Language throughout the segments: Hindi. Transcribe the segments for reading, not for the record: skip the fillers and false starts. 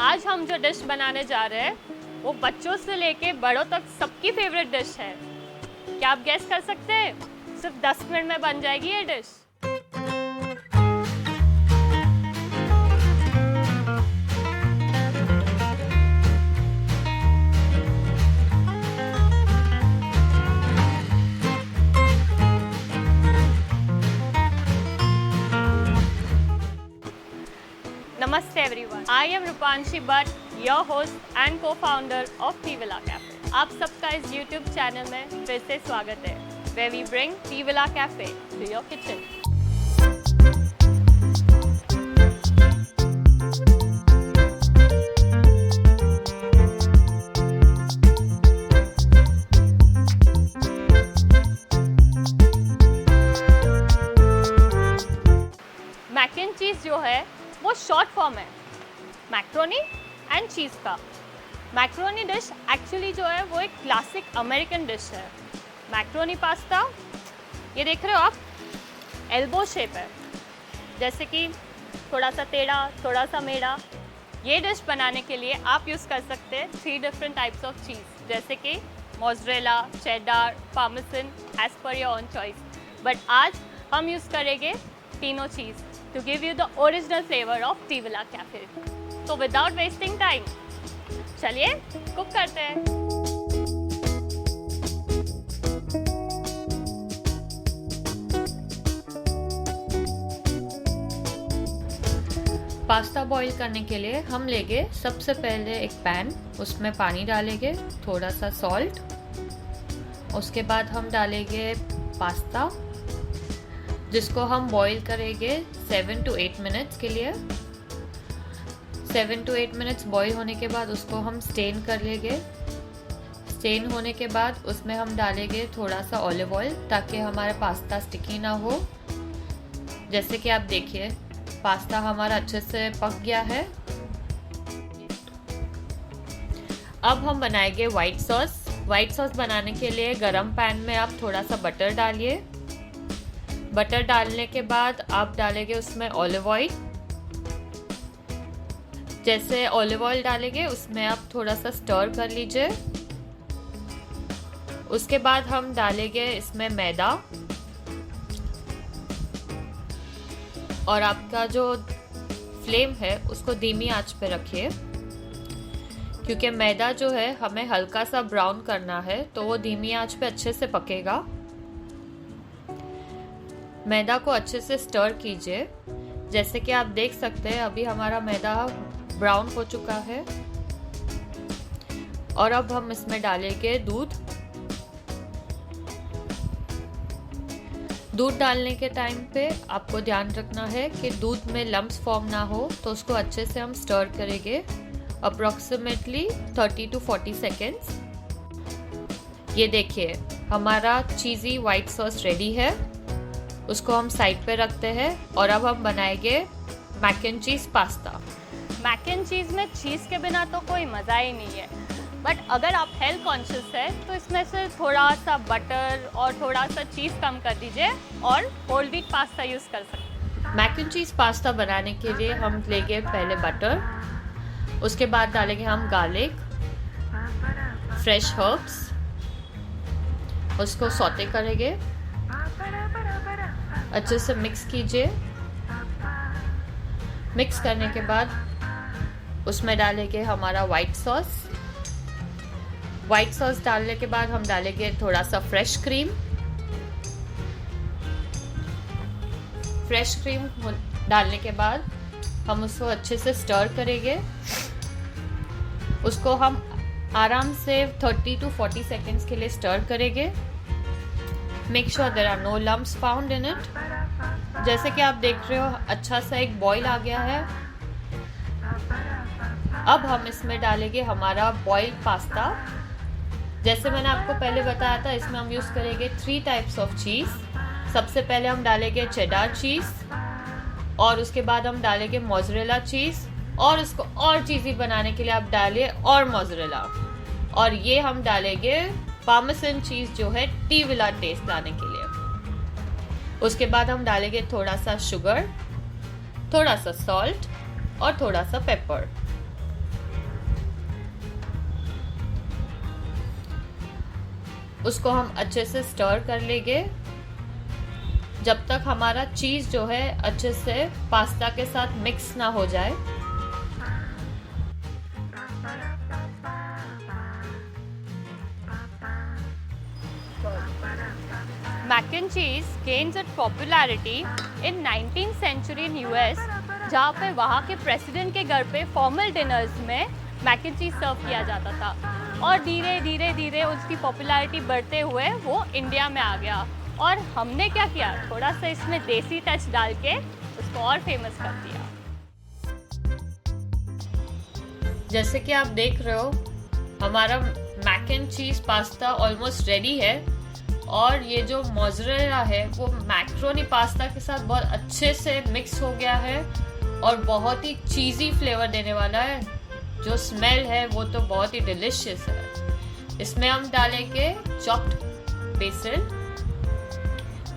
आज हम जो डिश बनाने जा रहे हैं वो बच्चों से लेके बड़ों तक सबकी फेवरेट डिश है। क्या आप गेस कर सकते हैं? सिर्फ 10 मिनट में बन जाएगी ये dish. Namaste everyone. I am Rupanshi Bhatt, your host and co-founder of Tea Villa Cafe. आप सबका इस YouTube चैनल में फिर से स्वागत है, where we bring Tea Villa Cafe to your kitchen. Mac and cheese जो है वो शॉर्ट फॉर्म है मैक्रोनी एंड चीज़ का। मैक्रोनी डिश एक्चुअली जो है वो एक क्लासिक अमेरिकन डिश है। मैक्रोनी पास्ता, ये देख रहे हो आप, एल्बो शेप है, जैसे कि थोड़ा सा टेढ़ा थोड़ा सा मेढ़ा। ये डिश बनाने के लिए आप यूज़ कर सकते हैं 3 डिफरेंट टाइप्स ऑफ चीज़, जैसे कि mozzarella, cheddar, parmesan, as per your own choice. But आज हम यूज़ करेंगे तीनों cheese to give you the original flavor of Tea Villa Cafe. So without wasting time, चलिए कुक करते हैं। पास्ता बॉईल करने के लिए हम लेंगे सबसे पहले एक पैन, उसमें पानी डालेंगे, थोड़ा सा सॉल्ट, उसके बाद हम डालेंगे पास्ता जिसको हम बॉईल करेंगे 7 to 8 मिनट्स के लिए। 7 to 8 मिनट्स बॉईल होने के बाद उसको हम स्टेन कर लेंगे। स्टेन होने के बाद उसमें हम डालेंगे थोड़ा सा ऑलिव ऑयल ताकि हमारा पास्ता स्टिकी ना हो। जैसे कि आप देखिए पास्ता हमारा अच्छे से पक गया है। अब हम बनाएंगे वाइट सॉस। वाइट सॉस बनाने के लिए गरम पैन में आप थोड़ा सा बटर डालिए। बटर डालने के बाद आप डालेंगे उसमें ऑलिव ऑयल। जैसे ऑलिव ऑयल डालेंगे उसमें आप थोड़ा सा स्टर कर लीजिए। उसके बाद हम डालेंगे इसमें मैदा, और आपका जो फ्लेम है उसको धीमी आंच पे रखिए, क्योंकि मैदा जो है हमें हल्का सा ब्राउन करना है, तो वो धीमी आंच पे अच्छे से पकेगा। मैदा को अच्छे से स्टर कीजिए। जैसे कि आप देख सकते हैं अभी हमारा मैदा ब्राउन हो चुका है। और अब हम इसमें डालेंगे दूध। दूध डालने के टाइम पे आपको ध्यान रखना है कि दूध में लम्प्स फॉर्म ना हो, तो उसको अच्छे से हम स्टर करेंगे अप्रोक्सीमेटली 30 to 40 सेकेंड्स। ये देखिए हमारा चीज़ी वाइट सॉस रेडी है। उसको हम साइड पे रखते हैं और अब हम बनाएंगे mac and cheese pasta. Mac and cheese में चीज़ के बिना तो कोई मज़ा ही नहीं है। बट अगर आप हेल्थ कॉन्शियस है तो इसमें से थोड़ा सा बटर और थोड़ा सा चीज़ कम कर दीजिए और होल व्हीट पास्ता यूज़ कर सकते हैं। मैक एंड चीज़ पास्ता बनाने के लिए हम लेंगे पहले बटर, उसके बाद डालेंगे हम गार्लिक, फ्रेश हर्ब्स, उसको सौते करेंगे, अच्छे से मिक्स कीजिए। मिक्स करने के बाद उसमें डालेंगे हमारा वाइट सॉस। वाइट सॉस डालने के बाद हम डालेंगे थोड़ा सा फ्रेश क्रीम। फ्रेश क्रीम डालने के बाद हम उसको अच्छे से स्टर करेंगे। उसको हम आराम से 30 to 40 सेकेंड्स के लिए स्टर करेंगे। Make sure there are no lumps found in it. जैसे कि आप देख रहे हो अच्छा सा एक बॉईल आ गया है। अब हम इसमें डालेंगे हमारा बॉइल्ड पास्ता। जैसे मैंने आपको पहले बताया था, इसमें हम यूज़ करेंगे 3 टाइप्स ऑफ चीज़। सबसे पहले हम डालेंगे चेडार चीज़, और उसके बाद हम डालेंगे मोज़रेला चीज़, और उसको और चीज़ी बनाने के लिए आप डालिए और मोज़रेला, और ये हम डालेंगे पार्मेसन चीज़ जो है टी विला टेस्ट लाने के लिए। उसके बाद हम डालेंगे थोड़ा सा शुगर, थोड़ा सा सॉल्ट और थोड़ा सा पेपर। उसको हम अच्छे से स्टर कर लेंगे जब तक हमारा चीज़ जो है अच्छे से पास्ता के साथ मिक्स ना हो जाए। Mac and cheese gains its popularity in 19th century in US, जहाँ पे वहाँ के प्रेसिडेंट के घर पे फॉर्मल डिनर्स में मैक एंड चीज़ सर्व किया जाता था और धीरे धीरे धीरे उसकी पॉपुलैरिटी बढ़ते हुए वो इंडिया में आ गया और हमने क्या किया, थोड़ा सा इसमें देसी टच डाल के उसको और फेमस कर दिया। जैसे कि आप देख रहे हो हमारा mac and cheese pasta almost ready है और ये जो मोज़रेला है वो मैक्रोनी पास्ता के साथ बहुत अच्छे से मिक्स हो गया है और बहुत ही चीज़ी फ्लेवर देने वाला है। जो स्मेल है वो तो बहुत ही डिलिशियस है। इसमें हम डालेंगे चॉप्ड बेसिल,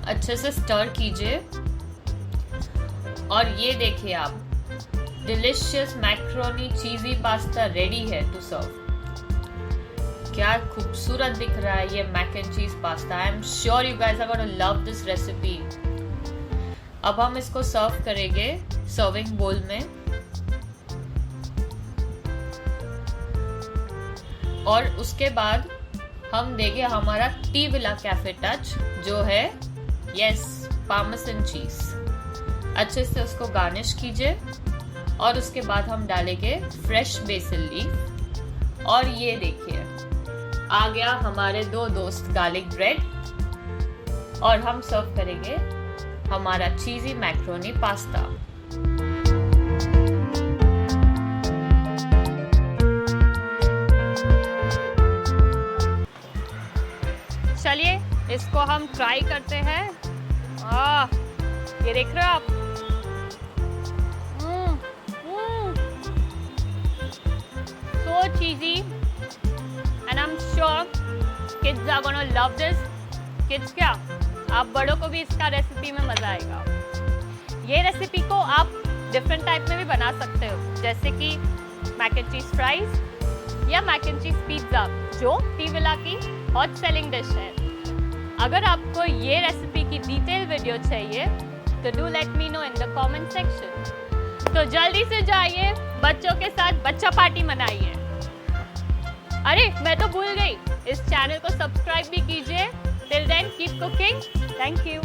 अच्छे से स्टर कीजिए और ये देखिए आप, delicious macaroni cheesy pasta ready है टू सर्व। क्या खूबसूरत दिख रहा है ये mac and cheese pasta. I am sure you guys are gonna love this recipe. अब हम इसको सर्व करेंगे सर्विंग बोल में और उसके बाद हम देंगे हमारा टी विला कैफे टच जो है यस पार्मेसन चीज। अच्छे से उसको गार्निश कीजिए और उसके बाद हम डालेंगे फ्रेश बेसिल लीफ और ये देखिए आ गया हमारे दो दोस्त गार्लिक ब्रेड और हम सर्व करेंगे हमारा चीज़ी मैक्रोनी पास्ता। चलिए इसको हम ट्राई करते हैं। ये देख रहे हो आप, so cheesy and I'm sure kids are gonna love this. Kids क्या, आप बड़ों को भी इसका रेसिपी में मज़ा आएगा। ये रेसिपी को आप डिफरेंट टाइप में भी बना सकते हो, जैसे कि मैक एंड चीज़ फ्राइज या मैक एंड चीज़ पिज़्ज़ा जो टी विला की हॉट सेलिंग डिश है। अगर आपको ये रेसिपी की डिटेल वीडियो चाहिए तो do let me know in the comment section. तो जल्दी से जाइए, बच्चों के साथ बच्चा पार्टी मनाइए। अरे मैं तो भूल गई, इस चैनल को सब्सक्राइब भी कीजिए। Till then keep cooking. Thank you.